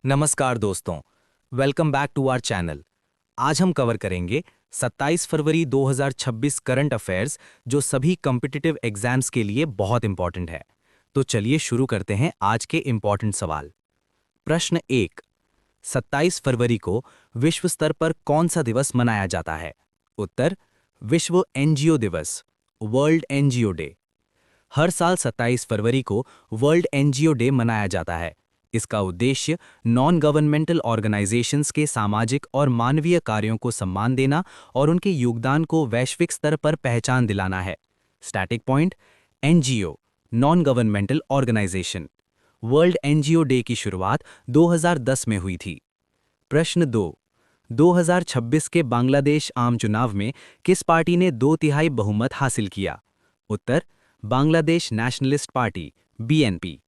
नमस्कार दोस्तों, welcome back to our channel. आज हम कवर करेंगे 27 फरवरी 2026 करंट अफेयर्स, जो सभी कॉम्पिटिटिव एग्जाम्स के लिए बहुत इंपॉर्टेंट है। तो चलिए शुरू करते हैं आज के इंपॉर्टेंट सवाल। प्रश्न 1। 27 फरवरी को विश्व स्तर पर कौन सा दिवस मनाया जाता है? उत्तर: विश्व एनजीओ दिवस, वर्ल्ड एनजीओ डे। हर साल 27 फरवरी को वर्ल्ड एनजीओ डे मनाया जाता है। इसका उद्देश्य नॉन गवर्नमेंटल ऑर्गेनाइजेशंस के सामाजिक और मानवीय कार्यों को सम्मान देना और उनके योगदान को वैश्विक स्तर पर पहचान दिलाना है। Static point: NGO, non governmental organisation. World NGO day की शुरुआत 2010 में हुई थी। प्रश्न 2। 2026 के बांग्लादेश आम चुनाव में किस पार्टी ने 2/3 बहुमत हासिल किया? उत्तर: बांग्लादेश नेशनलिस्ट पार्टी, बीएनपी।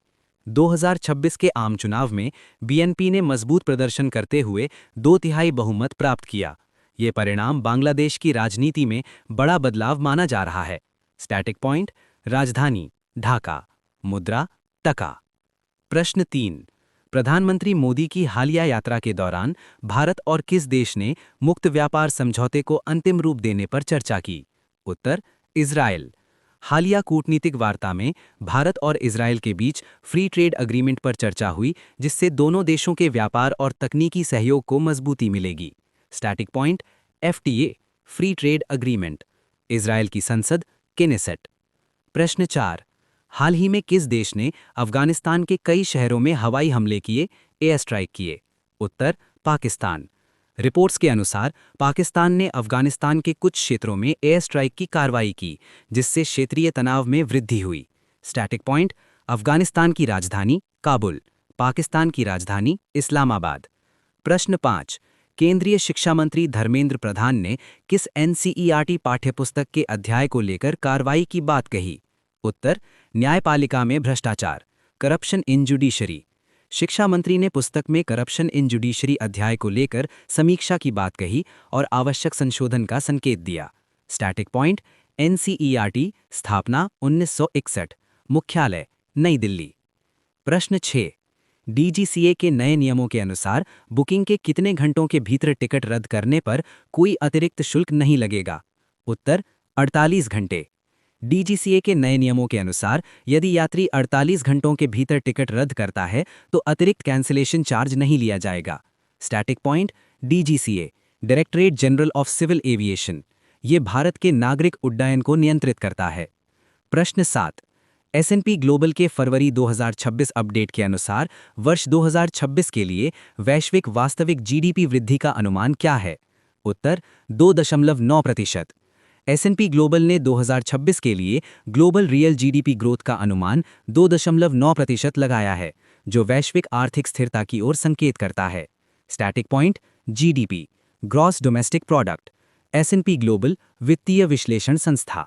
2026 के आम चुनाव में बीएनपी ने मजबूत प्रदर्शन करते हुए 2/3 बहुमत प्राप्त किया। ये परिणाम बांग्लादेश की राजनीति में बड़ा बदलाव माना जा रहा है। स्टैटिक पॉइंट: राजधानी ढाका, मुद्रा टका। प्रश्न 3। प्रधानमंत्री मोदी की हालिया यात्रा के दौरान भारत और किस देश ने मुक्त व्यापार समझौते को अंतिम रूप देने पर चर्चा की? उत्तर: इजराइल। हालिया कूटनीतिक वार्ता में भारत और इजराइल के बीच फ्री ट्रेड अग्रीमेंट पर चर्चा हुई, जिससे दोनों देशों के व्यापार और तकनीकी सहयोग को मजबूती मिलेगी। Static point: FTA, free trade agreement. Israel की संसद केनेसेट। प्रश्न 4। हाल ही में किस देश ने अफगानिस्तान के कई शहरों में हवाई हमले किए, एयर स्ट्राइक किए? उत्तर: पाकिस्तान। रिपोर्ट्स के अनुसार पाकिस्तान ने अफगानिस्तान के कुछ क्षेत्रों में एयर स्ट्राइक की कार्रवाई की, जिससे क्षेत्रीय तनाव में वृद्धि हुई। स्टैटिक पॉइंट: अफगानिस्तान की राजधानी काबुल, पाकिस्तान की राजधानी इस्लामाबाद। प्रश्न 5। केंद्रीय शिक्षा मंत्री धर्मेंद्र प्रधान ने किस एनसीईआरटी पाठ्यपुस्तक के अध्याय को लेकर कार्रवाई की बात कही? उत्तर: न्यायपालिका में भ्रष्टाचार, करप्शन इन जुडिशरी। शिक्षा मंत्री ने पुस्तक में करप्शन इन जुडिशरी अध्याय को लेकर समीक्षा की बात कही और आवश्यक संशोधन का संकेत दिया। स्टैटिक पॉइंट: एनसीईआरटी स्थापना 1961, मुख्यालय नई दिल्ली। प्रश्न 6। डीजीसीए के नए नियमों के अनुसार बुकिंग के कितने घंटों के भीतर टिकट रद्द करने पर कोई अतिरिक्त शुल्क नहीं लगेगा? उत्तर: 48 घंटे। डीजीसीए के नए नियमों के अनुसार यदि यात्री 48 घंटों के भीतर टिकट रद्द करता है तो अतिरिक्त कैंसिलेशन चार्ज नहीं लिया जाएगा। Static point: DGCA, directorate general of civil aviation. ये भारत के नागरिक उड्डयन को नियंत्रित करता है। प्रश्न 7। एस&पी ग्लोबल के फरवरी 2026 अपडेट के अनुसार वर्ष 2026 के लिए वैश्विक वास्तविक जीडीपी वृद्धि का अनुमान क्या है? उत्तर: 2.9%। एस&पी ग्लोबल ने 2026 के लिए ग्लोबल रियल जीडीपी ग्रोथ का अनुमान 2.9% लगाया है, जो वैश्विक आर्थिक स्थिरता की ओर संकेत करता है। Static point: GDP, gross domestic product. S and P global वित्तीय विश्लेषण संस्था।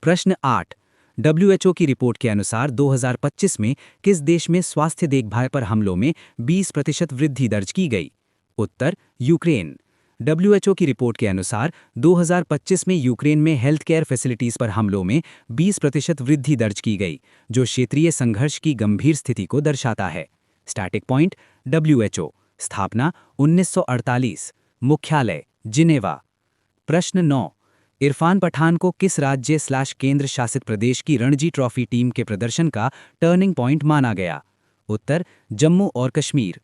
प्रश्न 8। डब्ल्यूएचओ की रिपोर्ट के अनुसार 2025 में किस देश में स्वास्थ्य देखभाल पर हमलों में 20% वृद्धि दर्ज की गई? उत्तर: यूक्रेन। डब्ल्यूएचओ की रिपोर्ट के अनुसार 2025 में यूक्रेन में हेल्थ केयर फैसिलिटीज पर हमलों में 20% वृद्धि दर्ज की गई, जो क्षेत्रीय संघर्ष की गंभीर स्थिति को दर्शाता है। स्टैटिक पॉइंट: डब्ल्यूएचओ स्थापना 1948, मुख्यालय जिनेवा। प्रश्न 9। इरफान पठान को किस राज्य/केंद्र शासित प्रदेश की रणजी ट्रॉफी टीम के प्रदर्शन का टर्निंग पॉइंट माना गया? उत्तर: जम्मू और कश्मीर।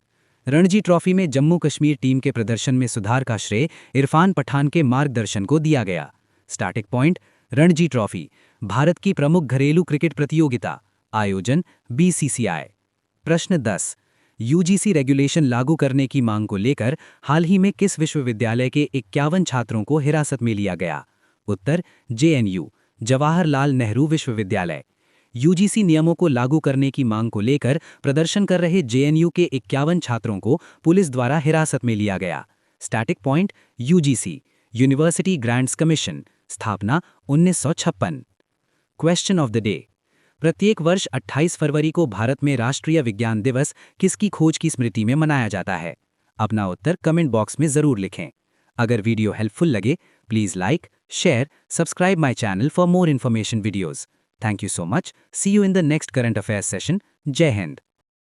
रणजी ट्रॉफी में जम्मू कश्मीर टीम के प्रदर्शन में सुधार का श्रेय इरफान पठान के मार्गदर्शन को दिया गया। Static point: Ranji trophy Bharat की प्रमुख घरेलू क्रिकेट प्रतियोगिता, आयोजन बीसीसीआई। प्रश्न 10। यूजीसी रेगुलेशन लागू करने की मांग को लेकर हाल ही में किस विश्वविद्यालय के 51 छात्रों को हिरासत में लिया गया? उत्तर: जेएनयू, जवाहरलाल नेहरू विश्वविद्यालय। यूजीसी नियमों को लागू करने की मांग को लेकर प्रदर्शन कर रहे जेएनयू के 51 छात्रों को पुलिस द्वारा हिरासत में लिया गया। Static point: UGC, university grants commission, स्थापना 1956। Question of the day. प्रत्येक वर्ष 28 फरवरी को भारत में राष्ट्रीय विज्ञान दिवस किसकी खोज की स्मृति में मनाया जाता है? अपना उत्तर कमेंट बॉक्स में जरूर लिखें। अगर वीडियो हेल्पफुल लगे, please like, share, subscribe my channel for more information videos. Thank you so much. See you in the next current affairs session. Jai Hind.